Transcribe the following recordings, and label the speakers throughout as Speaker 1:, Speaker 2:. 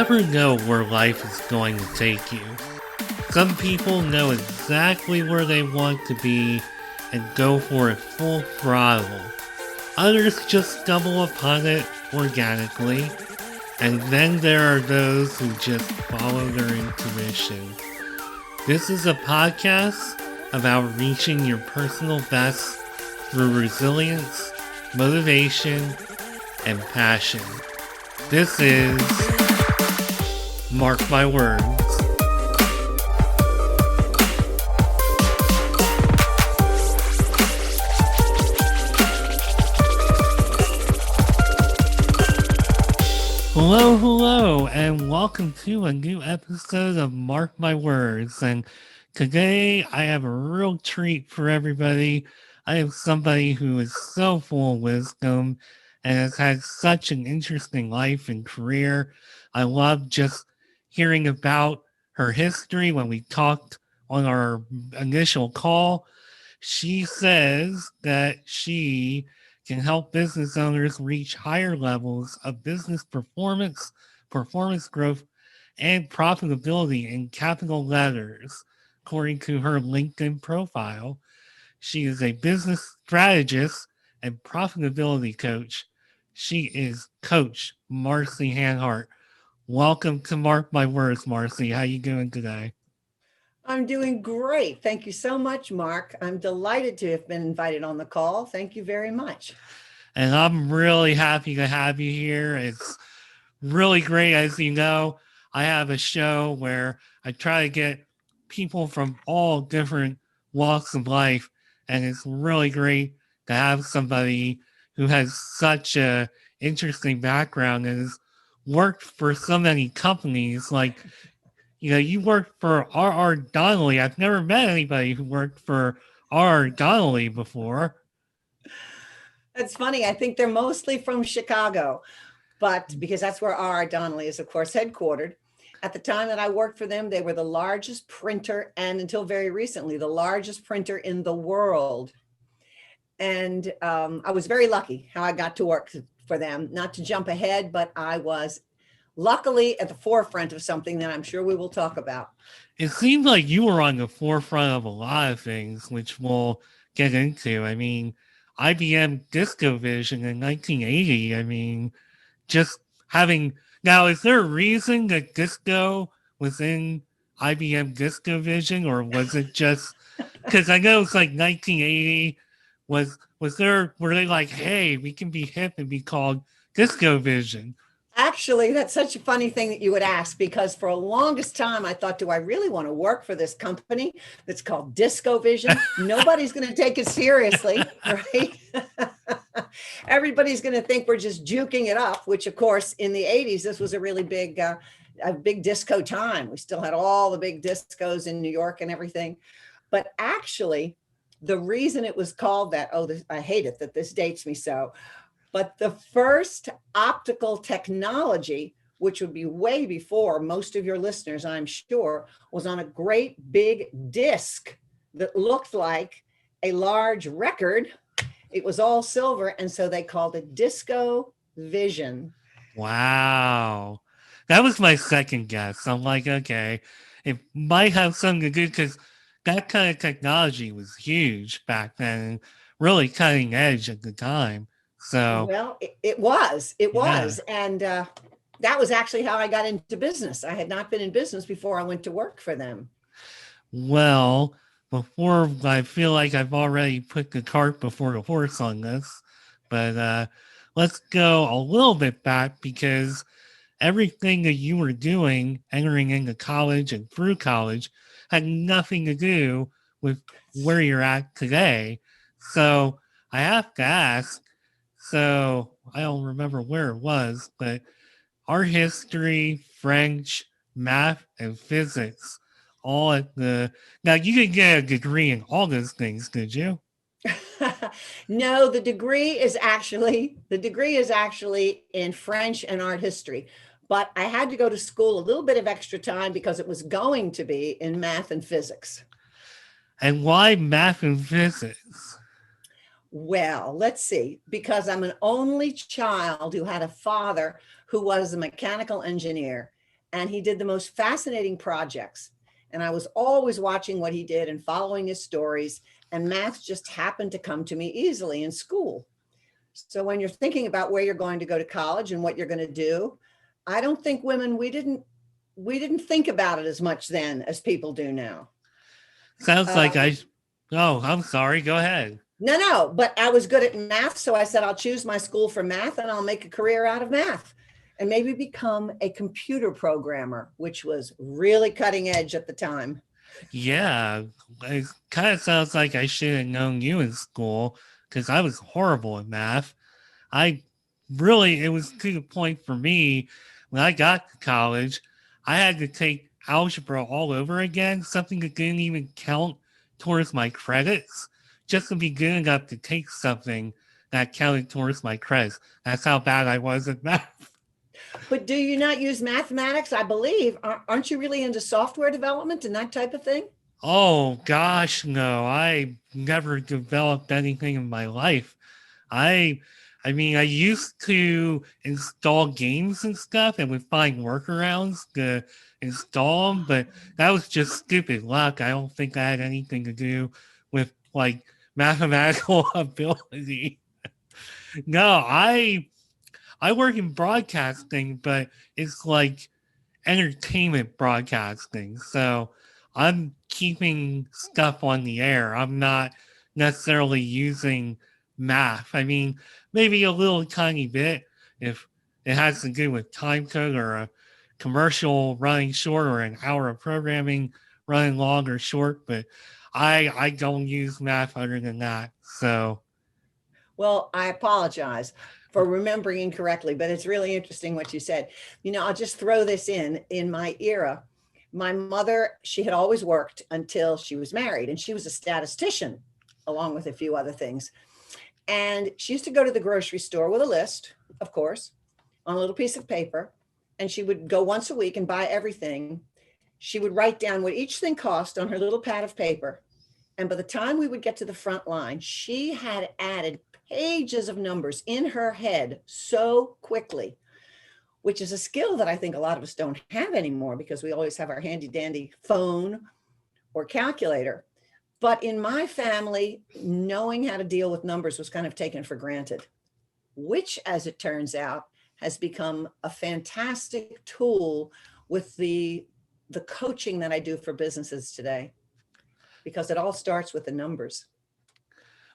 Speaker 1: never know where life is going to take you. Some people know exactly where they want to be and go for it full throttle. Others just stumble upon it organically. And then there are those who just follow their intuition. This is a podcast about reaching your personal best through resilience, motivation, and passion. This is Marc My Words. Hello, and welcome to a new episode of Marc My Words. And today I have a real treat for everybody. I have somebody who is so full of wisdom and has had such an interesting life and career. I love just hearing about her history when we talked on our initial call. She says that she can help business owners reach higher levels of business performance, performance growth, and profitability in capital letters, according to her LinkedIn profile. She is a business strategist and profitability coach. She is Coach Marcie Hanhart. Welcome to Marc My Words, Marcie. How you doing today?
Speaker 2: I'm doing great. Thank you so much, Marc. I'm delighted to have been invited on the call. Thank you very much.
Speaker 1: And I'm really happy to have you here. It's really great. As you know, I have a show where I try to get people from all different walks of life. And it's really great to have somebody who has such a interesting background and has worked for so many companies. Like, you worked for R.R. Donnelley. I've never met anybody who worked for R.R. Donnelley before.
Speaker 2: It's funny. I think they're mostly from Chicago, but because that's where R.R. Donnelley is, of course, headquartered. At the time that I worked for them, they were the largest printer, and until very recently, the largest printer in the world. And I was very lucky how I got to work for them. Not to jump ahead, but I was luckily at the forefront of something that I'm sure we will talk about.
Speaker 1: It seems like you were on the forefront of a lot of things, which we'll get into. I mean, IBM DiscoVision in 1980. I mean, just having now, is there a reason that disco was in IBM DiscoVision, or was it just because I know it's like 1980? Was there, were they like, hey, we can be hip and be called DiscoVision?
Speaker 2: Actually, that's such a funny thing that you would ask, because for a longest time, I thought, do I really want to work for this company that's called DiscoVision? Nobody's going to take it seriously, right? Everybody's going to think we're just juking it up, which, of course, in the 80s, this was a really big disco time. We still had all the big discos in New York and everything. But actually, the reason it was called that, I hate it that this dates me so, but the first optical technology, which would be way before most of your listeners, I'm sure, was on a great big disc that looked like a large record. It was all silver, and so they called it Disco Vision.
Speaker 1: Wow. That was my second guess. I'm like, okay, it might have something to do because that kind of technology was huge back then, really cutting edge at the time. So,
Speaker 2: Well, it was.
Speaker 1: yeah.
Speaker 2: And that was actually how I got into business. I had not been in business before I went to work for them.
Speaker 1: Well, before I feel like I've already put the cart before the horse on this, but let's go a little bit back because everything that you were doing entering into college and through college had nothing to do with where you're at today. So I have to ask, so I don't remember where it was, but art history, French, math, and physics, all at the, now you could get a degree in all those things, could you?
Speaker 2: No, the degree is actually in French and art history. But I had to go to school a little bit of extra time because it was going to be in math and physics.
Speaker 1: And why math and physics?
Speaker 2: Well, let's see, because I'm an only child who had a father who was a mechanical engineer. and he did the most fascinating projects. And I was always watching what he did and following his stories, and math just happened to come to me easily in school. So when you're thinking about where you're going to go to college and what you're going to do, I don't think women, we didn't think about it as much then as people do now.
Speaker 1: Sounds like
Speaker 2: Um,
Speaker 1: oh, I'm sorry. Go ahead.
Speaker 2: no, but I was good at math. So I said, I'll choose my school for math and I'll make a career out of math and maybe become a computer programmer, which was really cutting edge at the time.
Speaker 1: Yeah, it kind of sounds like I should have known you in school because I was horrible at math. I really, it was to the point for me when I got to college, I had to take algebra all over again, something that didn't even count towards my credits, just to be good enough to take something that counted towards my credits. That's how bad I was at math.
Speaker 2: But do you not use mathematics? I believe, aren't you really into software development and that type of thing?
Speaker 1: Oh gosh, no, I never developed anything in my life. I I mean, I used to install games and stuff and would find workarounds to install them, but that was just stupid luck. I don't think I had anything to do with like mathematical ability. No, I work in broadcasting, but it's like entertainment broadcasting. So I'm keeping stuff on the air. I'm not necessarily using math. I mean, maybe a little tiny bit if it has to do with time code or a commercial running short or an hour of programming running long or short, but I don't use math other than that. So
Speaker 2: Well, I apologize for remembering incorrectly, but it's really interesting what you said. I'll just throw this in my era. My mother, she had always worked until she was married, and she was a statistician along with a few other things. And she used to go to the grocery store with a list, of course, on a little piece of paper. And she would go once a week and buy everything. She would write down what each thing cost on her little pad of paper. And by the time we would get to the front line, she had added pages of numbers in her head so quickly, which is a skill that I think a lot of us don't have anymore because we always have our handy dandy phone or calculator. But in my family, knowing how to deal with numbers was kind of taken for granted, which, as it turns out, has become a fantastic tool with the coaching that I do for businesses today, because it all starts with the numbers.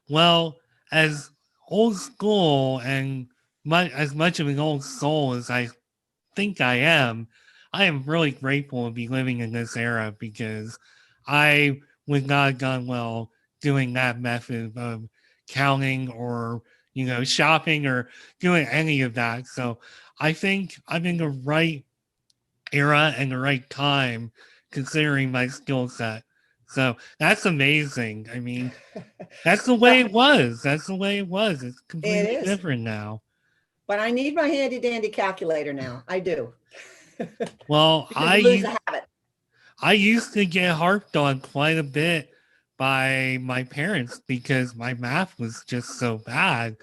Speaker 1: well, as old school and as much of an old soul as I think I am really grateful to be living in this era because I would not have done well doing that method of counting or, shopping or doing any of that. So I think I'm in the right era and the right time considering my skill set. So that's amazing. I mean, that's the way
Speaker 2: Well,
Speaker 1: it was. That's the way it was. It's
Speaker 2: it
Speaker 1: completely
Speaker 2: is.
Speaker 1: different now.
Speaker 2: But I need my handy dandy calculator now. I do.
Speaker 1: Well,
Speaker 2: Because you lose the habit.
Speaker 1: I used to get harped on quite a bit by my parents because my math was just so bad.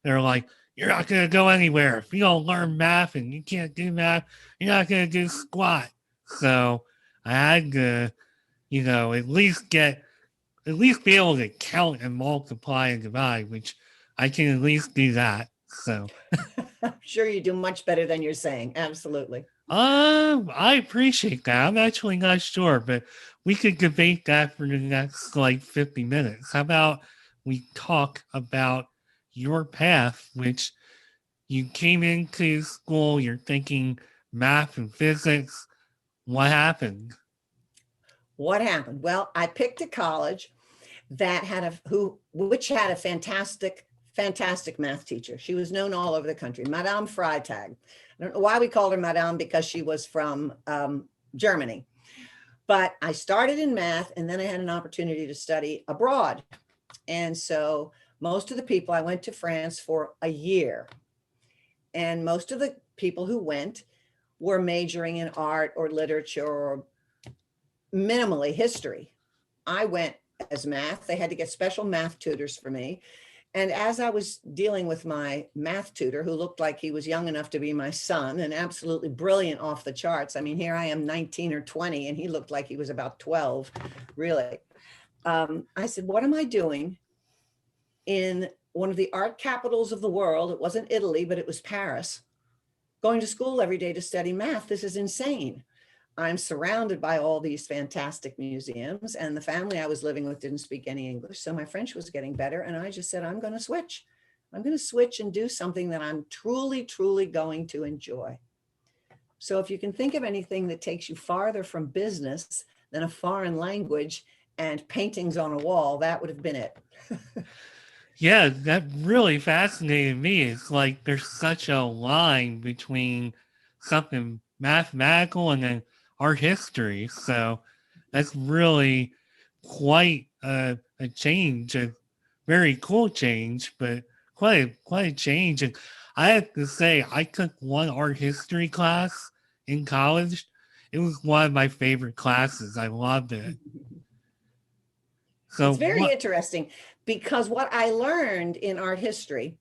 Speaker 1: They're like, "You're not gonna go anywhere if you don't learn math and you can't do math. You're not gonna do squat." So I had to, at least be able to count and multiply and divide, which I can at least do that. So
Speaker 2: I'm sure you do much better than you're saying. Absolutely.
Speaker 1: I appreciate that. I'm actually not sure, but we could debate that for the next like 50 minutes. How about we talk about your path, which you came into school, you're thinking math and physics. What happened?
Speaker 2: What happened? Well, I picked a college that which had a fantastic math teacher. She was known all over the country, Madame Freitag. I don't know why we called her Madame, because she was from Germany. But I started in math, and then I had an opportunity to study abroad. And so most of the people, I went to France for a year. And most of the people who went were majoring in art or literature or minimally history. I went as math. They had to get special math tutors for me. And as I was dealing with my math tutor, who looked like he was young enough to be my son and absolutely brilliant off the charts. I mean, here I am 19 or 20, and he looked like he was about 12, really. I said, what am I doing in one of the art capitals of the world? It wasn't Italy, but it was Paris, going to school every day to study math. This is insane. I'm surrounded by all these fantastic museums, and the family I was living with didn't speak any English. So my French was getting better. And I just said, I'm going to switch. I'm going to switch and do something that I'm truly, truly going to enjoy. So if you can think of anything that takes you farther from business than a foreign language and paintings on a wall, that would have been it.
Speaker 1: Yeah, that really fascinated me. It's like there's such a line between something mathematical and then art history. So that's really quite a change, a very cool change, but quite a change. And I have to say, I took one art history class in college. It was one of my favorite classes. I loved it. So
Speaker 2: It's very
Speaker 1: what?
Speaker 2: interesting because what I learned in art history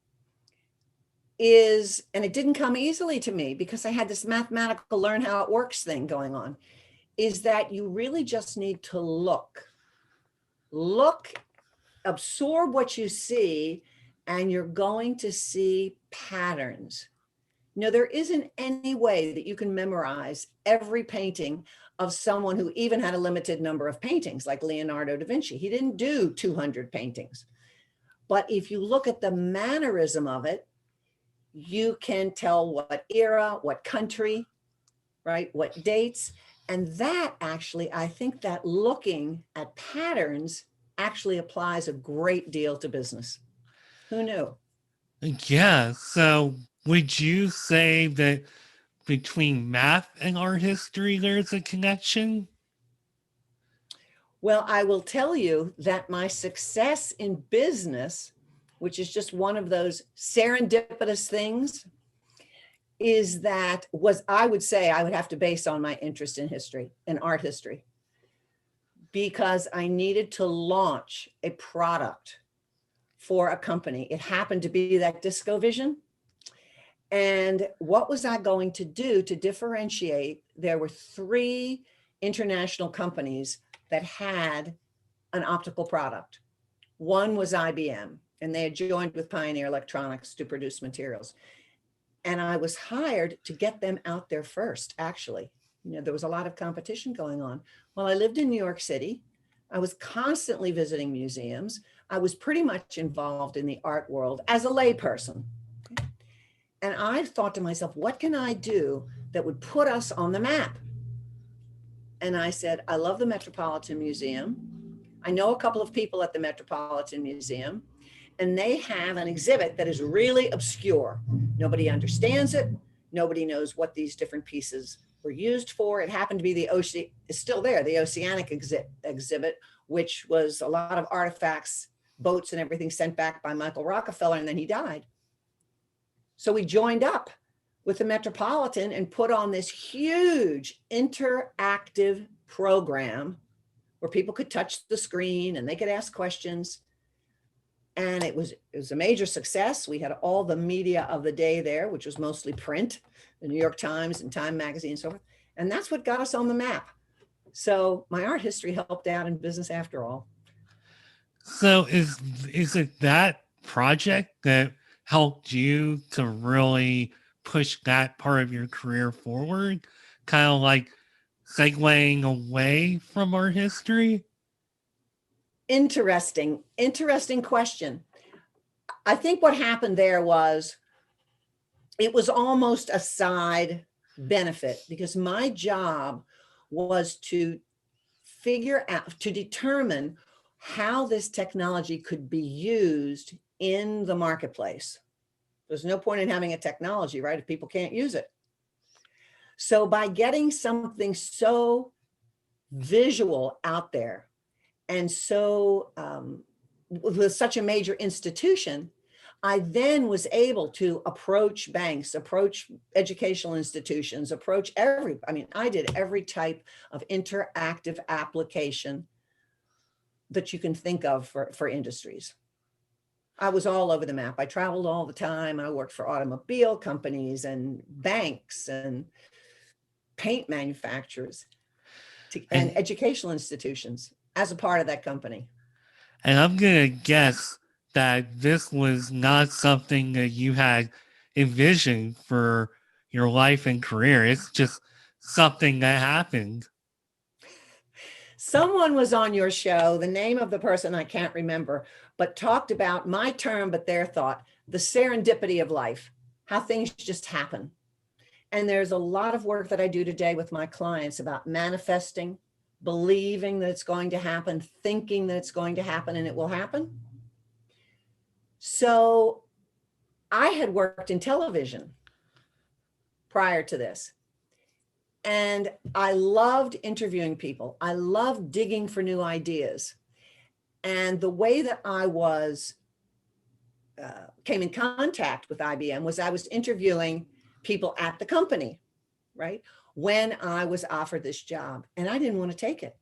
Speaker 2: is, and it didn't come easily to me because I had this mathematical learn how it works thing going on, is that you really just need to look, absorb what you see, and you're going to see patterns. You know, there isn't any way that you can memorize every painting of someone who even had a limited number of paintings, like Leonardo da Vinci. He didn't do 200 paintings. But if you look at the mannerism of it, you can tell what era, what country, right? What dates. And that actually, I think that looking at patterns actually applies a great deal to business. Who knew?
Speaker 1: Yeah. So would you say that between math and art history, there's a connection?
Speaker 2: Well, I will tell you that my success in business, which is just one of those serendipitous things, is that was, I would say, I would have to base on my interest in history and art history, because I needed to launch a product for a company. It happened to be that DiscoVision. And what was I going to do to differentiate? There were 3 international companies that had an optical product. One was IBM, and they had joined with Pioneer Electronics to produce materials. And I was hired to get them out there first, actually. You know, there was a lot of competition going on. Well, I lived in New York City. I was constantly visiting museums. I was pretty much involved in the art world as a layperson. And I thought to myself, what can I do that would put us on the map? And I said, I love the Metropolitan Museum. I know a couple of people at the Metropolitan Museum, and they have an exhibit that is really obscure. Nobody understands it. Nobody knows what these different pieces were used for. It happened to be the ocean, is still there, the Oceanic exhibit, which was a lot of artifacts, boats and everything sent back by Michael Rockefeller, and then he died. So we joined up with the Metropolitan and put on this huge interactive program where people could touch the screen and they could ask questions. And it was a major success. We had all the media of the day there, which was mostly print, the New York Times and Time Magazine and so forth. And that's what got us on the map. So my art history helped out in business after all.
Speaker 1: So is it that project that helped you to really push that part of your career forward? Kind of like segueing away from art history?
Speaker 2: Interesting question. I think what happened there was it was almost a side benefit, because my job was to figure out, to determine how this technology could be used in the marketplace. There's no point in having a technology, right, if people can't use it. So by getting something so visual out there, and so with such a major institution, I then was able to approach banks, approach educational institutions, I did every type of interactive application that you can think of for industries. I was all over the map. I traveled all the time. I worked for automobile companies and banks and paint manufacturers and
Speaker 1: And
Speaker 2: educational institutions as a part of that company.
Speaker 1: and I'm gonna guess that this was not something that you had envisioned for your life and career. It's just something that happened.
Speaker 2: Someone was on your show, the name of the person I can't remember, but talked about my term, but their thought, the serendipity of life, how things just happen. And there's a lot of work that I do today with my clients about manifesting, believing that it's going to happen, thinking that it's going to happen, and it will happen. So I had worked in television prior to this. And I loved interviewing people. I loved digging for new ideas. And the way that I came in contact with IBM was I was interviewing people at the company, right? When I was offered this job, and I didn't want to take it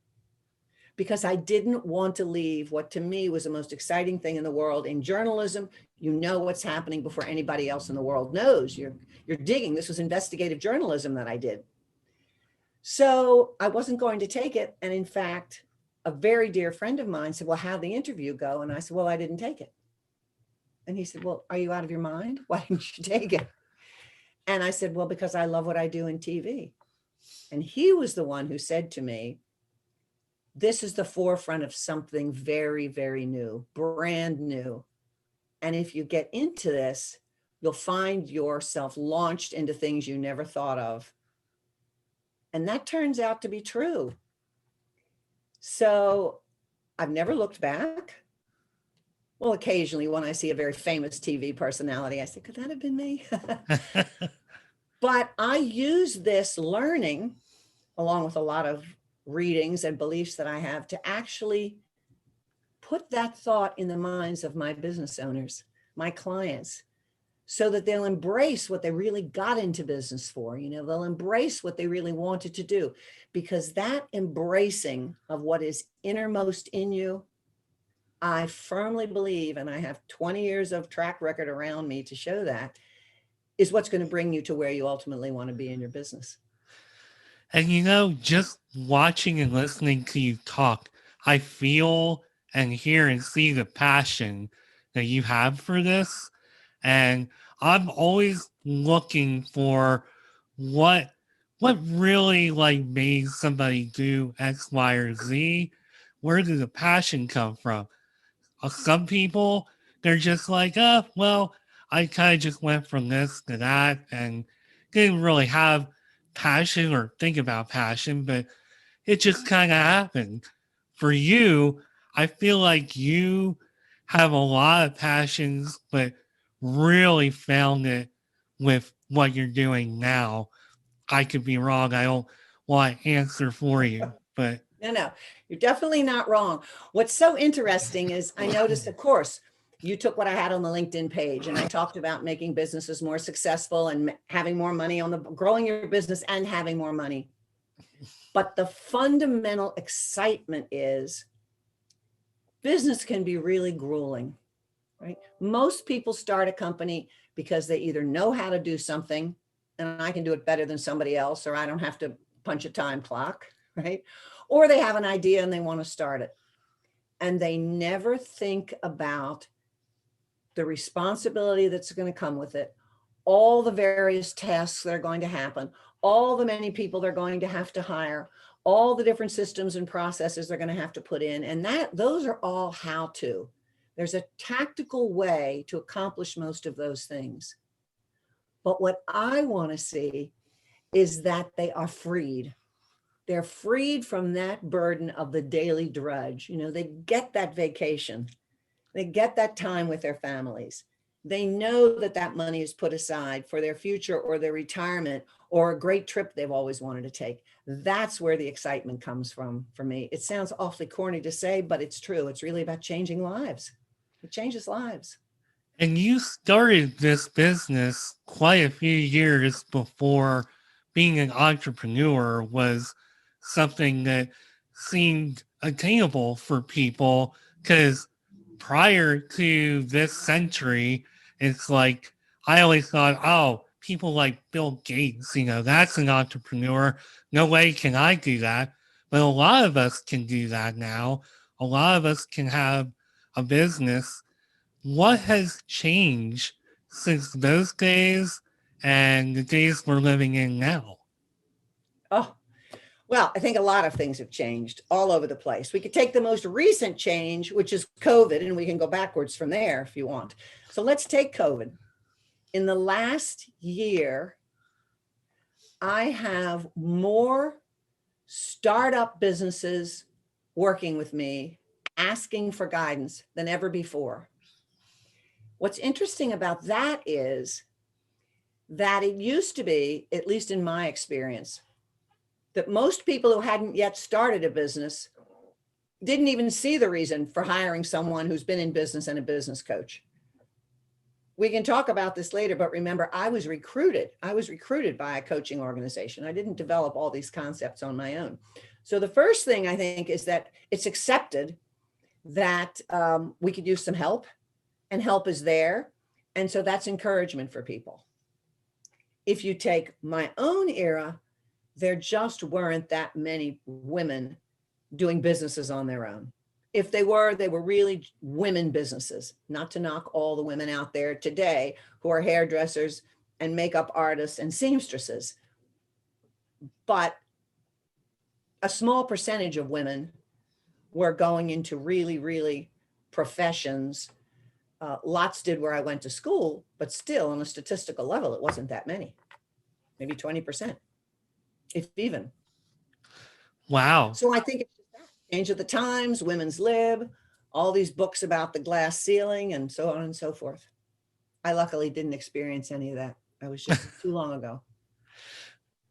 Speaker 2: because I didn't want to leave what to me was the most exciting thing in the world. In journalism, you know what's happening before anybody else in the world knows. You're digging. This was investigative journalism that I did. So I wasn't going to take it. And in fact, a very dear friend of mine said, well, how'd the interview go? And I said, well, I didn't take it. And he said, well, are you out of your mind? Why didn't you take it? And I said, well, because I love what I do in TV. And he was the one who said to me, this is the forefront of something very, very new, brand new. And if you get into this, you'll find yourself launched into things you never thought of. And that turns out to be true. So I've never looked back. Well, occasionally when I see a very famous TV personality, I say, could that have been me? But I use this learning, along with a lot of readings and beliefs that I have, to actually put that thought in the minds of my business owners, my clients, so that they'll embrace what they really got into business for. You know, they'll embrace what they really wanted to do, because that embracing of what is innermost in you, I firmly believe, and I have 20 years of track record around me to show that, is what's going to bring you to where you ultimately want to be in your business.
Speaker 1: And you know, just watching and listening to you talk, I feel and hear and see the passion that you have for this. And I'm always looking for what really like made somebody do X, Y, or Z. Where did the passion come from? Some people, they're just like, oh, well, I kind of just went from this to that and didn't really have passion or think about passion, but it just kind of happened. For you, I feel like you have a lot of passions, but really found it with what you're doing now. I could be wrong. I don't want to answer for you, but
Speaker 2: No, you're definitely not wrong. What's so interesting is I noticed, of course, you took what I had on the LinkedIn page and I talked about making businesses more successful and having more money on growing your business and having more money. But the fundamental excitement is business can be really grueling, right? Most people start a company because they either know how to do something and I can do it better than somebody else, or I don't have to punch a time clock, right? Or they have an idea and they want to start it. And they never think about the responsibility that's going to come with it, all the various tasks that are going to happen, all the many people they're going to have to hire, all the different systems and processes they're going to have to put in. And those are all how to. There's a tactical way to accomplish most of those things. But what I want to see is that they are freed. They're freed from that burden of the daily drudge. You know, they get that vacation. They get that time with their families. They know that that money is put aside for their future or their retirement or a great trip they've always wanted to take. That's where the excitement comes from for me. It sounds awfully corny to say, but it's true. It's really about changing lives. It changes lives.
Speaker 1: and you started this business quite a few years before being an entrepreneur was something that seemed attainable for people because prior to this century, it's like I always thought, oh, people like Bill Gates, that's an entrepreneur. No way can I do that. But a lot of us can do that now. A lot of us can have a business. What has changed since those days and the days we're living in now?
Speaker 2: Oh, well, I think a lot of things have changed all over the place. We could take the most recent change, which is COVID, and we can go backwards from there if you want. So let's take COVID. In the last year, I have more startup businesses working with me, asking for guidance than ever before. What's interesting about that is that it used to be, at least in my experience, that most people who hadn't yet started a business didn't even see the reason for hiring someone who's been in business and a business coach. We can talk about this later, but remember, I was recruited by a coaching organization. I didn't develop all these concepts on my own. So the first thing I think is that it's accepted that we could use some help, and help is there. And so that's encouragement for people. If you take my own era, there just weren't that many women doing businesses on their own. If they were really women businesses, not to knock all the women out there today who are hairdressers and makeup artists and seamstresses. But a small percentage of women were going into really, really professions. Lots did where I went to school, but still on a statistical level, it wasn't that many, maybe 20%, if even.
Speaker 1: Wow.
Speaker 2: So I think it's just that change of the times, women's lib, all these books about the glass ceiling and so on and so forth. I luckily didn't experience any of that. I was just too long ago.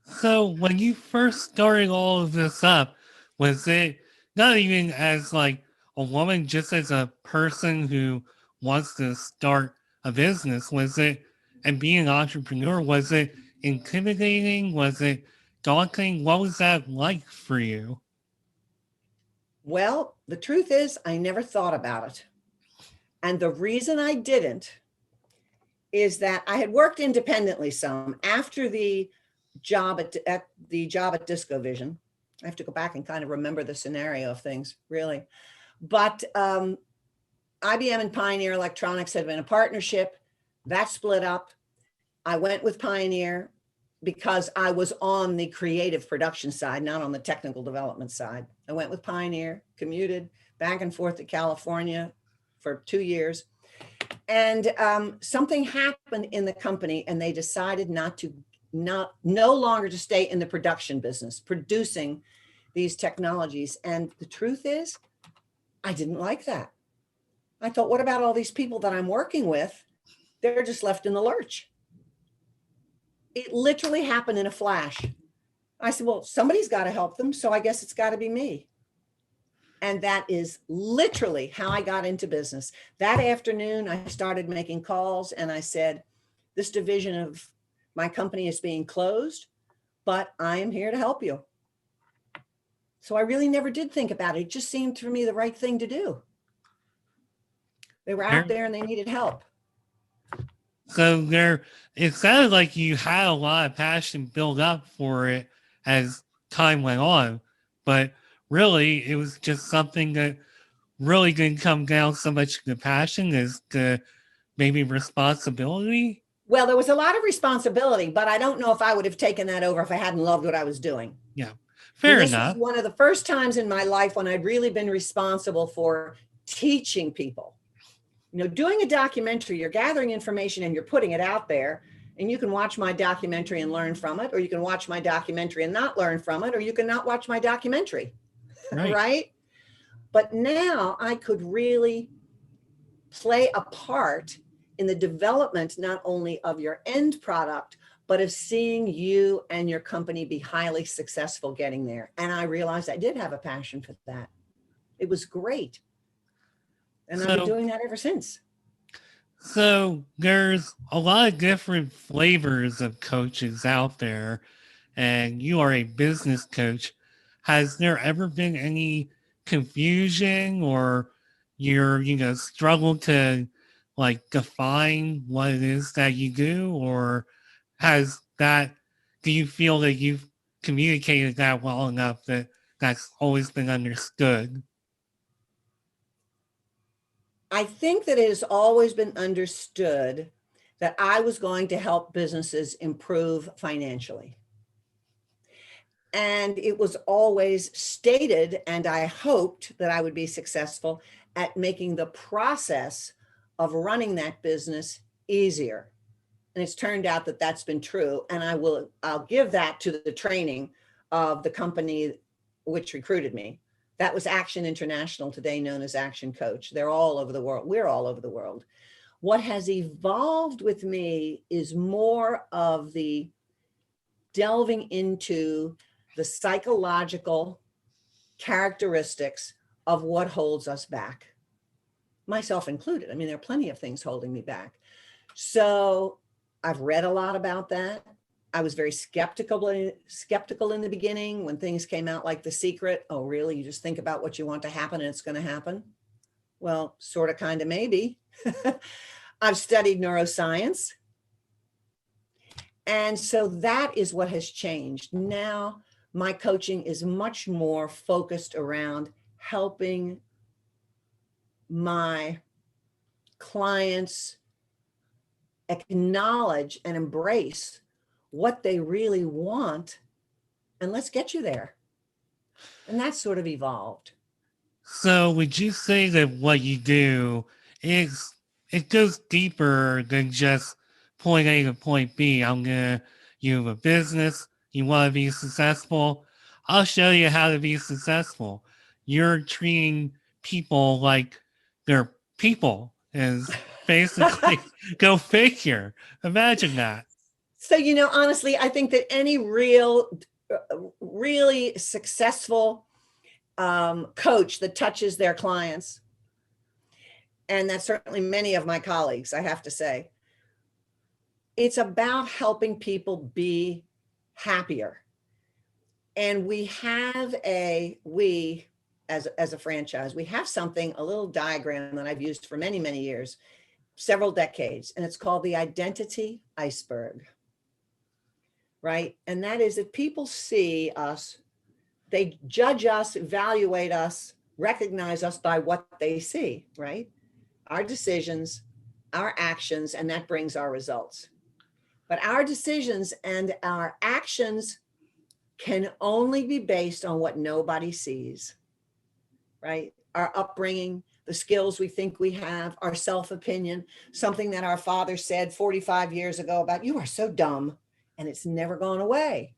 Speaker 1: So when you first started all of this up, was it not even as like a woman, just as a person who wants to start a business? Was it, and being an entrepreneur, was it intimidating? Was it daunting? What was that like for you?
Speaker 2: Well, the truth is I never thought about it. And the reason I didn't is that I had worked independently some after the job at DiscoVision. I have to go back and kind of remember the scenario of things, really. But IBM and Pioneer Electronics had been a partnership. That split up. I went with Pioneer because I was on the creative production side, not on the technical development side. I went with Pioneer, commuted back and forth to California for 2 years. And something happened in the company and they decided no longer to stay in the production business, producing these technologies. And the truth is, I didn't like that. I thought, what about all these people that I'm working with? They're just left in the lurch. It literally happened in a flash. I said, well, somebody's got to help them. So I guess it's got to be me. And that is literally how I got into business. That afternoon, I started making calls and I said, this division of my company is being closed, but I am here to help you. So I really never did think about it. It just seemed for me the right thing to do. They were out there and they needed help.
Speaker 1: So it sounded like you had a lot of passion built up for it as time went on, but really it was just something that really didn't come down so much to passion as to maybe responsibility.
Speaker 2: Well, there was a lot of responsibility, but I don't know if I would have taken that over if I hadn't loved what I was doing.
Speaker 1: Yeah, fair
Speaker 2: This
Speaker 1: enough.
Speaker 2: was one of the first times in my life when I'd really been responsible for teaching people. Doing a documentary, you're gathering information and you're putting it out there, and you can watch my documentary and learn from it, or you can watch my documentary and not learn from it, or you can not watch my documentary, right? But now I could really play a part in the development, not only of your end product, but of seeing you and your company be highly successful getting there. And I realized I did have a passion for that. It was great. And I've been doing that ever since.
Speaker 1: So there's a lot of different flavors of coaches out there, and you are a business coach. Has there ever been any confusion or you're, struggle to like define what it is that you do, or has that, do you feel that you've communicated that well enough that that's always been understood?
Speaker 2: I think that it has always been understood that I was going to help businesses improve financially. And it was always stated, and I hoped that I would be successful at making the process of running that business easier. And it's turned out that that's been true. And I'll give that to the training of the company which recruited me. That was Action International, today known as Action Coach. They're all over the world. We're all over the world. What has evolved with me is more of the delving into the psychological characteristics of what holds us back, myself included. I mean, there are plenty of things holding me back. So I've read a lot about that. I was very skeptical in the beginning when things came out like The Secret. Oh, really? You just think about what you want to happen and it's going to happen? Well, sort of, kind of, maybe. I've studied neuroscience. And so that is what has changed. Now, my coaching is much more focused around helping my clients acknowledge and embrace what they really want, and let's get you there. And that's sort of evolved.
Speaker 1: So would you say that what you do is, it goes deeper than just point A to point B? You have a business, you want to be successful, I'll show you how to be successful. You're treating people like they're people, is basically go figure. Imagine that.
Speaker 2: So, honestly, I think that any really successful coach that touches their clients, and that's certainly many of my colleagues, I have to say, it's about helping people be happier. And we as a franchise, we have something, a little diagram that I've used for many, many years, several decades, and it's called the identity iceberg. Right? And that is that people see us, they judge us, evaluate us, recognize us by what they see, right? Our decisions, our actions, and that brings our results. But our decisions and our actions can only be based on what nobody sees, right? Our upbringing, the skills we think we have, our self-opinion, something that our father said 45 years ago about, you are so dumb, and it's never gone away,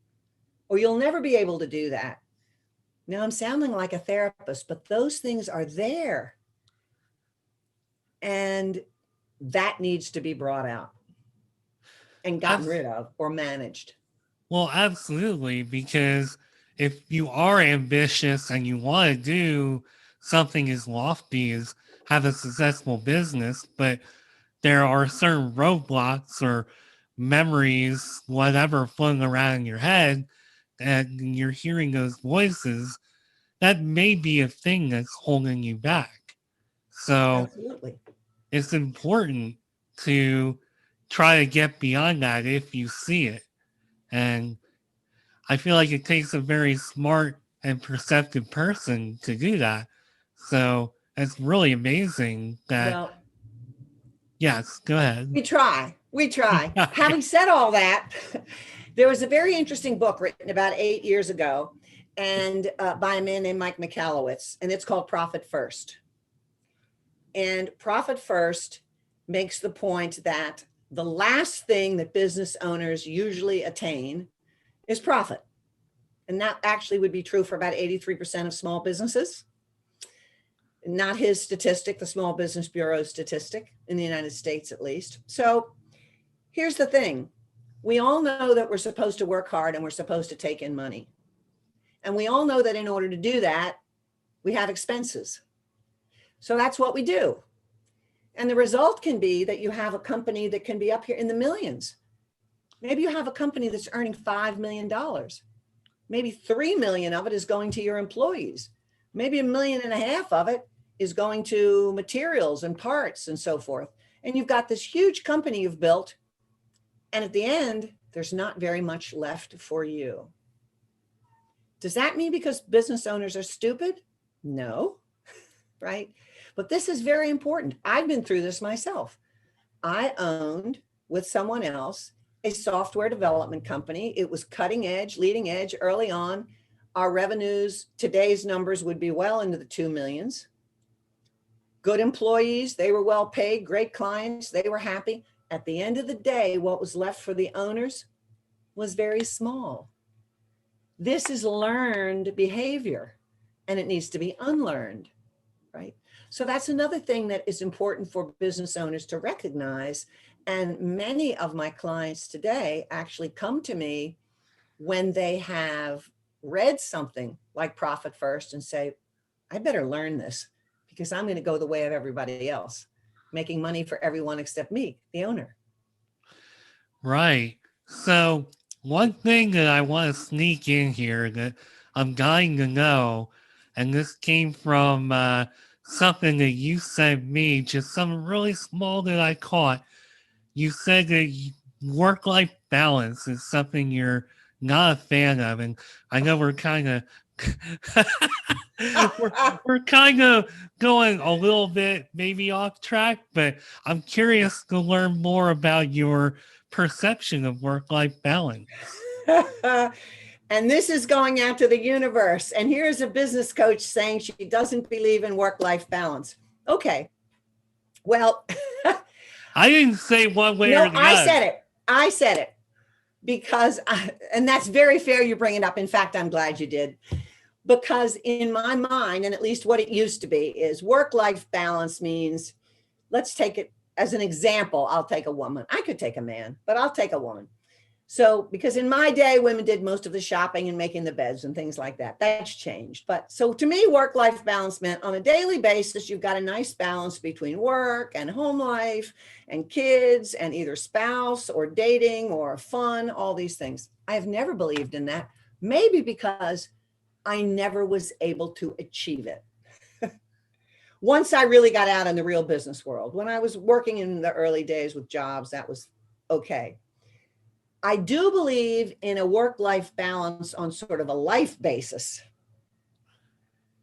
Speaker 2: or you'll never be able to do that. Now I'm sounding like a therapist, but those things are there. And that needs to be brought out and gotten rid of or managed.
Speaker 1: Well, absolutely, because if you are ambitious and you want to do something as lofty as have a successful business, but there are certain roadblocks or memories, whatever, floating around in your head, and you're hearing those voices, that may be a thing that's holding you back. So
Speaker 2: Absolutely.
Speaker 1: it's important to try to get beyond that if you see it. And I feel like it takes a very smart and perceptive person to do that. So it's really amazing that.
Speaker 2: Well,
Speaker 1: Yes, go ahead.
Speaker 2: we try. Having said all that, there was a very interesting book written about 8 years ago, and by a man named Mike Michalowicz, and it's called Profit First. And Profit First makes the point that the last thing that business owners usually attain is profit. And that actually would be true for about 83% of small businesses. Not his statistic, the Small Business Bureau statistic in the United States, at least. So here's the thing. We all know that we're supposed to work hard and we're supposed to take in money. And we all know that in order to do that, we have expenses. So that's what we do. And the result can be that you have a company that can be up here in the millions. Maybe you have a company that's earning $5 million. Maybe 3 million of it is going to your employees. Maybe 1.5 million of it is going to materials and parts and so forth. And you've got this huge company you've built. And at the end, there's not very much left for you. Does that mean because business owners are stupid? No, right? But this is very important. I've been through this myself. I owned with someone else a software development company. It was cutting edge, leading edge early on. Our revenues, today's numbers would be well into the 2 millions. Good employees, they were well paid, great clients, they were happy. At the end of the day, what was left for the owners was very small. This is learned behavior, and it needs to be unlearned, right? So that's another thing that is important for business owners to recognize. And many of my clients today actually come to me when they have read something like Profit First and say, I better learn this because I'm going to go the way of everybody else, making money for everyone except me, the owner.
Speaker 1: Right. So one thing that I want to sneak in here that I'm dying to know, and this came from something that you sent me, just something really small that I caught. You said that work-life balance is something you're not a fan of, and I know we're kind of we're kind of going a little bit maybe off track, but I'm curious to learn more about your perception of work-life balance.
Speaker 2: And this is going out to the universe. And here's a business coach saying she doesn't believe in work-life balance. Okay. Well,
Speaker 1: I didn't say one way
Speaker 2: no,
Speaker 1: or the other.
Speaker 2: I said it because, and that's very fair you bring it up. In fact, I'm glad you did. Because in my mind, and at least what it used to be, is work-life balance means, let's take it as an example. I'll take a woman. I could take a man, but I'll take a woman. So, because in my day, women did most of the shopping and making the beds and things like that. That's changed. But so to me, work-life balance meant on a daily basis, you've got a nice balance between work and home life and kids and either spouse or dating or fun, all these things. I have never believed in that, maybe because I never was able to achieve it. Once I really got out in the real business world, when I was working in the early days with jobs, that was okay. I do believe in a work-life balance on sort of a life basis.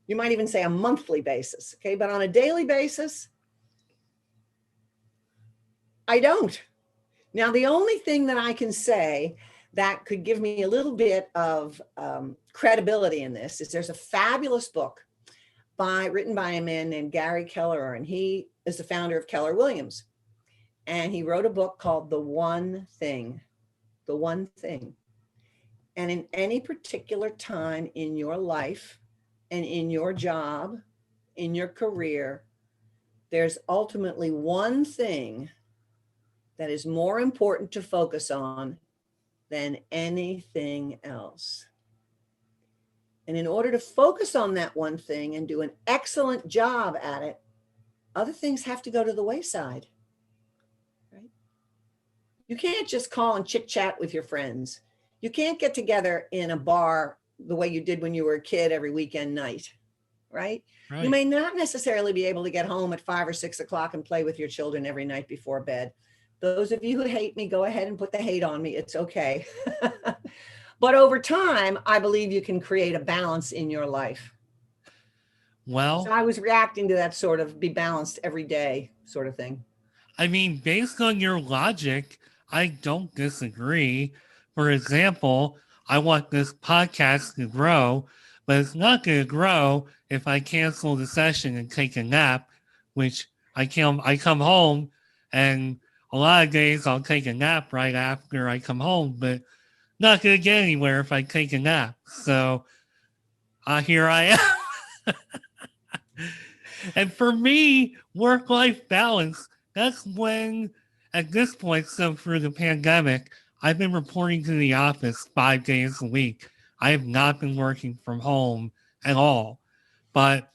Speaker 2: You might even say a monthly basis, okay? But on a daily basis, I don't. Now, the only thing that I can say that could give me a little bit of credibility in this is there's a fabulous book written by a man named Gary Keller, and he is the founder of Keller Williams. And he wrote a book called The One Thing. The One Thing. And in any particular time in your life and in your job, in your career, there's ultimately one thing that is more important to focus on than anything else. And in order to focus on that one thing and do an excellent job at it, other things have to go to the wayside. You can't just call and chit chat with your friends. You can't get together in a bar the way you did when you were a kid every weekend night, right? You may not necessarily be able to get home at 5 or 6 o'clock and play with your children every night before bed. Those of you who hate me, go ahead and put the hate on me. It's okay. But over time, I believe you can create a balance in your life.
Speaker 1: Well,
Speaker 2: so I was reacting to that sort of be balanced every day sort of thing.
Speaker 1: I mean, based on your logic, I don't disagree. For example, I want this podcast to grow, but it's not going to grow if I cancel the session and take a nap, which I come home, and a lot of days I'll take a nap right after I come home, but not going to get anywhere if I take a nap. So here I am. And for me, work-life balance, that's when, at this point, so through the pandemic, I've been reporting to the office 5 days a week. I have not been working from home at all. But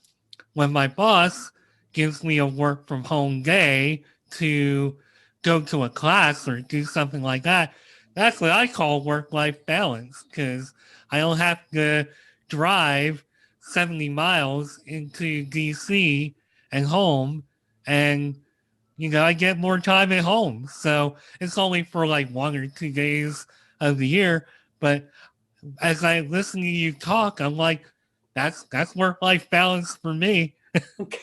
Speaker 1: when my boss gives me a work from home day to go to a class or do something like that, that's what I call work-life balance, because I don't have to drive 70 miles into DC and home, and I get more time at home. So it's only for like 1 or 2 days of the year. But as I listen to you talk, I'm like, that's work-life balance for me.
Speaker 2: Okay.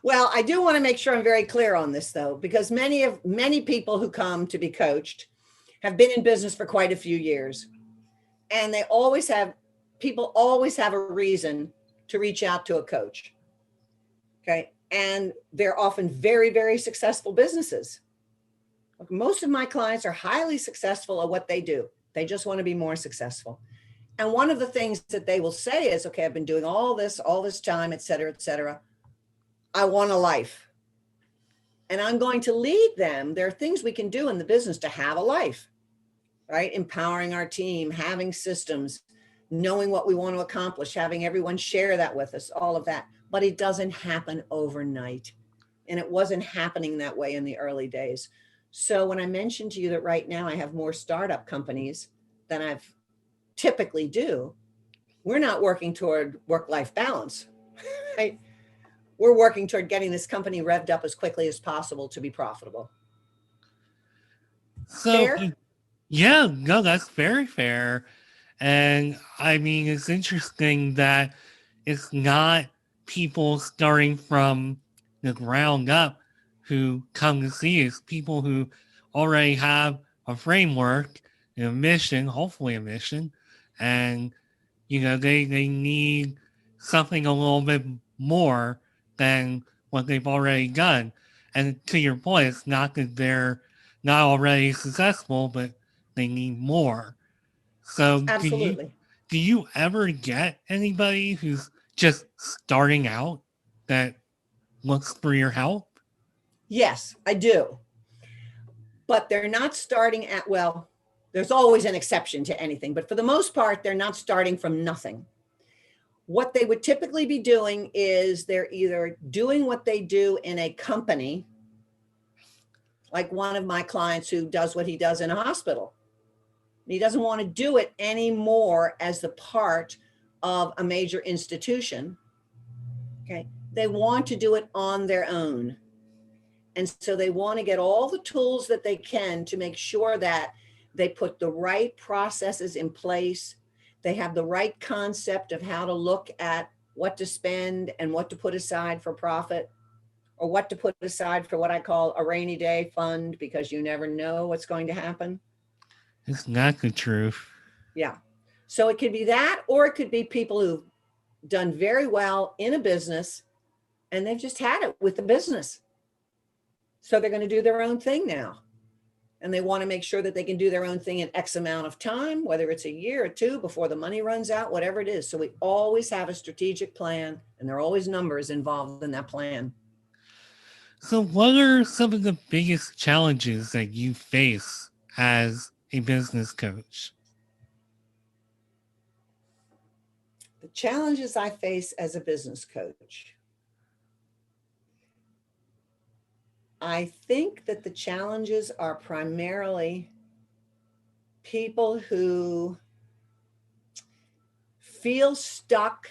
Speaker 2: Well, I do want to make sure I'm very clear on this though, because many people who come to be coached have been in business for quite a few years. And people always have a reason to reach out to a coach. Okay. And they're often very, very successful businesses. Most of my clients are highly successful at what they do. They just want to be more successful. And one of the things that they will say is, okay, I've been doing all this time, et cetera, et cetera. I want a life. And I'm going to lead them. There are things we can do in the business to have a life, right? Empowering our team, having systems, knowing what we want to accomplish, having everyone share that with us, all of that. But it doesn't happen overnight. And it wasn't happening that way in the early days. So when I mentioned to you that right now I have more startup companies than I've typically do, we're not working toward work-life balance, right? We're working toward getting this company revved up as quickly as possible to be profitable.
Speaker 1: So,
Speaker 2: Fair?
Speaker 1: yeah, no, that's very fair. And I mean, it's interesting that it's not people starting from the ground up who come to see us, people who already have a framework, a mission, hopefully a mission, and they need something a little bit more than what they've already done. And to your point, it's not that they're not already successful, but they need more. So
Speaker 2: Absolutely.
Speaker 1: do you ever get anybody who's just starting out that looks for your help?
Speaker 2: Yes, I do. But they're not starting at, well, there's always an exception to anything, but for the most part, they're not starting from nothing. What they would typically be doing is they're either doing what they do in a company, like one of my clients who does what he does in a hospital. He doesn't want to do it anymore as the part of a major institution. Okay. They want to do it on their own. And so they want to get all the tools that they can to make sure that they put the right processes in place. They have the right concept of how to look at what to spend and what to put aside for profit, or what to put aside for what I call a rainy day fund, because you never know what's going to happen.
Speaker 1: It's not the truth.
Speaker 2: Yeah. So it could be that, or it could be people who've done very well in a business and they've just had it with the business. So they're going to do their own thing now. And they want to make sure that they can do their own thing in X amount of time, whether it's a year or two before the money runs out, whatever it is. So we always have a strategic plan, and there are always numbers involved in that plan.
Speaker 1: So what are some of the biggest challenges that you face as a business coach?
Speaker 2: The challenges I face as a business coach. I think that the challenges are primarily people who feel stuck.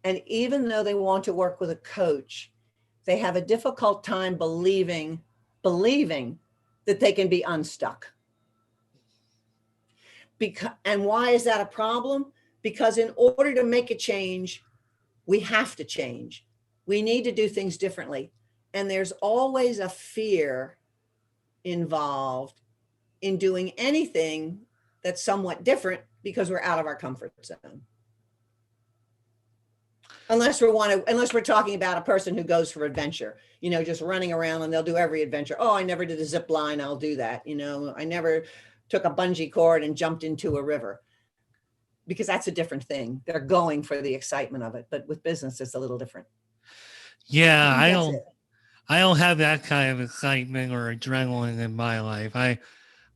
Speaker 2: And even though they want to work with a coach, they have a difficult time believing that they can be unstuck. And why is that a problem? Because in order to make a change, we have to change. We need to do things differently. And there's always a fear involved in doing anything that's somewhat different because we're out of our comfort zone. Unless we're talking about a person who goes for adventure, just running around, and they'll do every adventure. Oh, I never did a zip line, I'll do that. I never took a bungee cord and jumped into a river, because that's a different thing. They're going for the excitement of it. But with business, it's a little different.
Speaker 1: Yeah, I don't have that kind of excitement or adrenaline in my life. I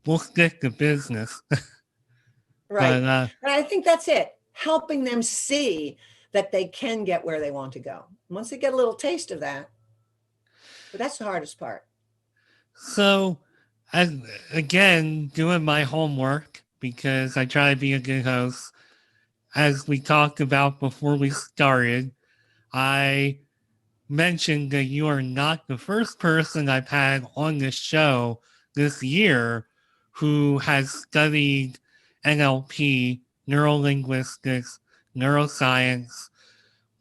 Speaker 1: will stick to business.
Speaker 2: Right. And I think that's it. Helping them see that they can get where they want to go. Once they get a little taste of that, but that's the hardest part.
Speaker 1: So, again, doing my homework, because I try to be a good host. As we talked about before we started, I mentioned that you are not the first person I've had on this show this year who has studied NLP, neurolinguistics, neuroscience.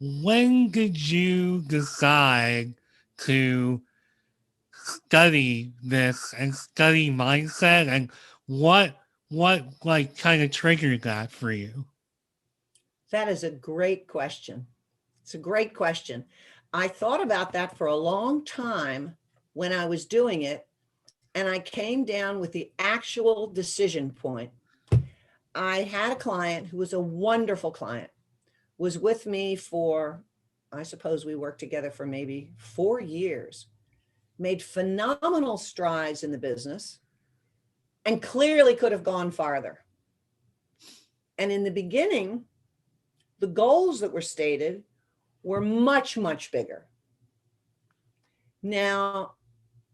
Speaker 1: When did you decide to study this and study mindset, and what like kind of triggered that for you?
Speaker 2: That is a great question. It's a great question. I thought about that for a long time when I was doing it, and I came down with the actual decision point. I had a client who was a wonderful client, was with me for, I suppose we worked together for maybe 4 years, made phenomenal strides in the business, and clearly could have gone farther. And in the beginning, the goals that were stated were much, much bigger. Now,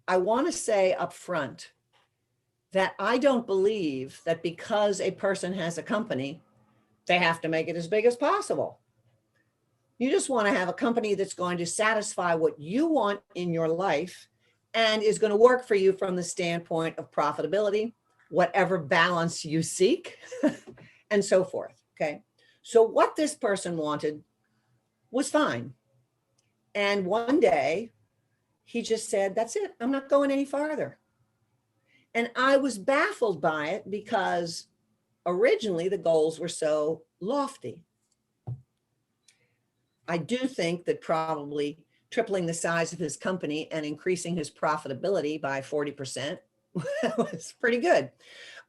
Speaker 2: I want to say up front that I don't believe that because a person has a company, they have to make it as big as possible. You just want to have a company that's going to satisfy what you want in your life and is going to work for you from the standpoint of profitability, whatever balance you seek, and so forth. Okay. So what this person wanted was fine. And one day he just said, that's it. I'm not going any farther. And I was baffled by it because originally the goals were so lofty. I do think that probably tripling the size of his company and increasing his profitability by 40% was pretty good.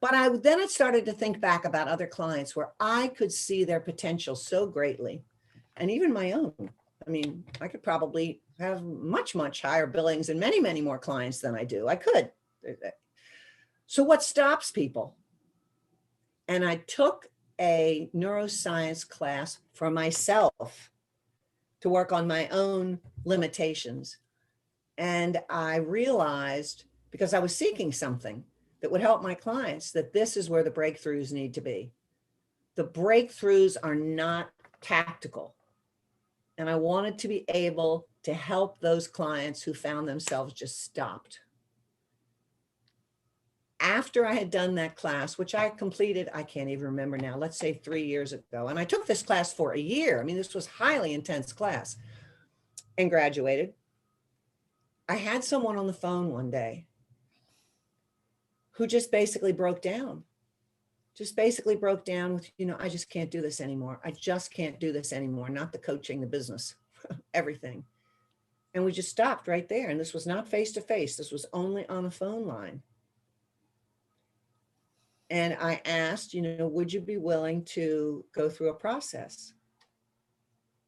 Speaker 2: But then I started to think back about other clients where I could see their potential so greatly, and even my own. I mean, I could probably have much, much higher billings and many, many more clients than I do. I could. So what stops people? And I took a neuroscience class for myself to work on my own limitations. And I realized, because I was seeking something that would help my clients, that this is where the breakthroughs need to be. The breakthroughs are not tactical. And I wanted to be able to help those clients who found themselves just stopped. After I had done that class, which I completed, I can't even remember now, let's say 3 years ago. And I took this class for a year. I mean, this was highly intense class, and graduated. I had someone on the phone one day who just basically broke down. Just basically broke down with, I just can't do this anymore. I just can't do this anymore. Not the coaching, the business, everything. And we just stopped right there. And this was not face to face. This was only on a phone line. And I asked, would you be willing to go through a process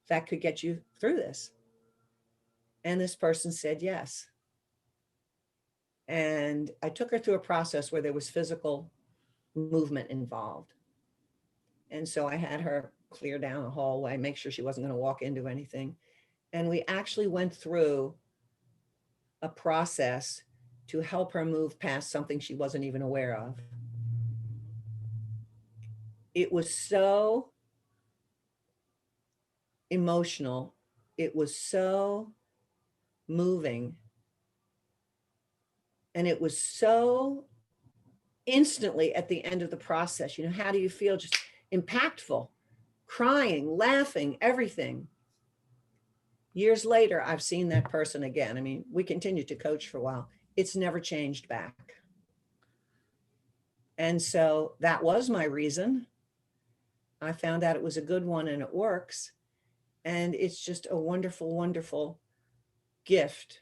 Speaker 2: that could get you through this? And this person said yes. And I took her through a process where there was physical movement involved. And so I had her clear down the hallway, make sure she wasn't going to walk into anything. And we actually went through a process to help her move past something she wasn't even aware of. It was so emotional. It was so moving. And it was so instantly at the end of the process, how do you feel? Just impactful, crying, laughing, everything. Years later, I've seen that person again. I mean, we continued to coach for a while. It's never changed back. And so that was my reason. I found out it was a good one and it works. And it's just a wonderful, wonderful gift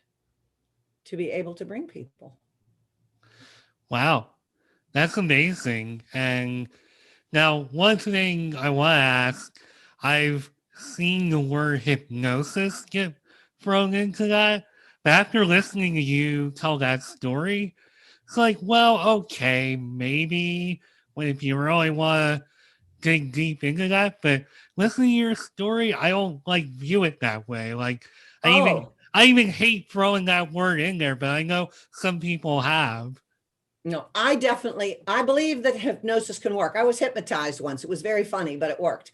Speaker 2: to be able to bring people.
Speaker 1: Wow, that's amazing. And now, one thing I want to ask, I've seen the word hypnosis get thrown into that, but after listening to you tell that story, it's like, well, okay, maybe if you really want to dig deep into that, but listening to your story, I don't view it that way. I even hate throwing that word in there, but I know some people have.
Speaker 2: No, I believe that hypnosis can work. I was hypnotized once. It was very funny, but it worked.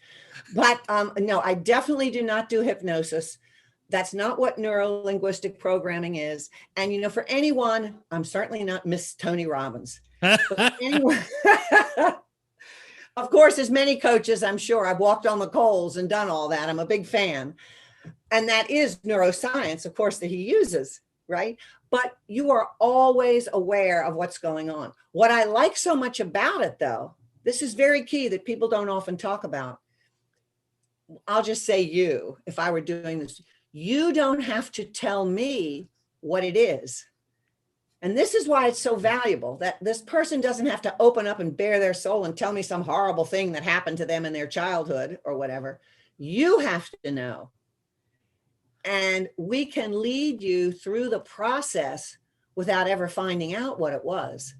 Speaker 2: But no, I definitely do not do hypnosis. That's not what neuro-linguistic programming is. And, for anyone, I'm certainly not Miss Tony Robbins, but for anyone, of course, as many coaches, I'm sure I've walked on the coals and done all that. I'm a big fan. And that is neuroscience, of course, that he uses, right? But you are always aware of what's going on. What I like so much about it, though, this is very key that people don't often talk about. I'll just say if I were doing this, you don't have to tell me what it is. And this is why it's so valuable that this person doesn't have to open up and bare their soul and tell me some horrible thing that happened to them in their childhood or whatever. You have to know. And we can lead you through the process without ever finding out what it was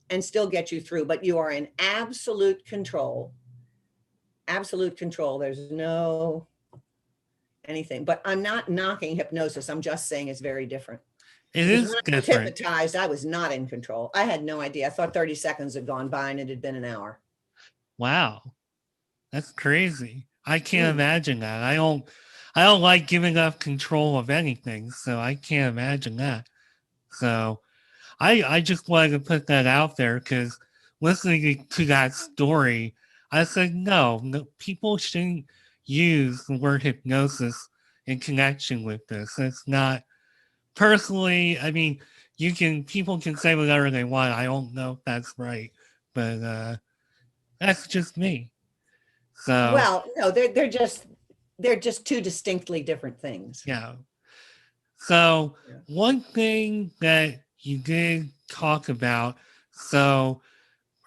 Speaker 2: and still get you through. But you are in absolute control. Absolute control. There's no anything. But I'm not knocking hypnosis. I'm just saying it's very different.
Speaker 1: It is
Speaker 2: when
Speaker 1: different.
Speaker 2: I was hypnotized, I was not in control. I had no idea. I thought 30 seconds had gone by and it had been an hour.
Speaker 1: Wow. That's crazy. I can't imagine that. I don't like giving up control of anything, so I can't imagine that. So I just wanted to put that out there because listening to that story, I said, no, people shouldn't use the word hypnosis in connection with this. It's not personally, I mean, people can say whatever they want. I don't know if that's right, but that's just me. So
Speaker 2: well, no, they're just two distinctly different things.
Speaker 1: yeah. So one thing that you did talk about, so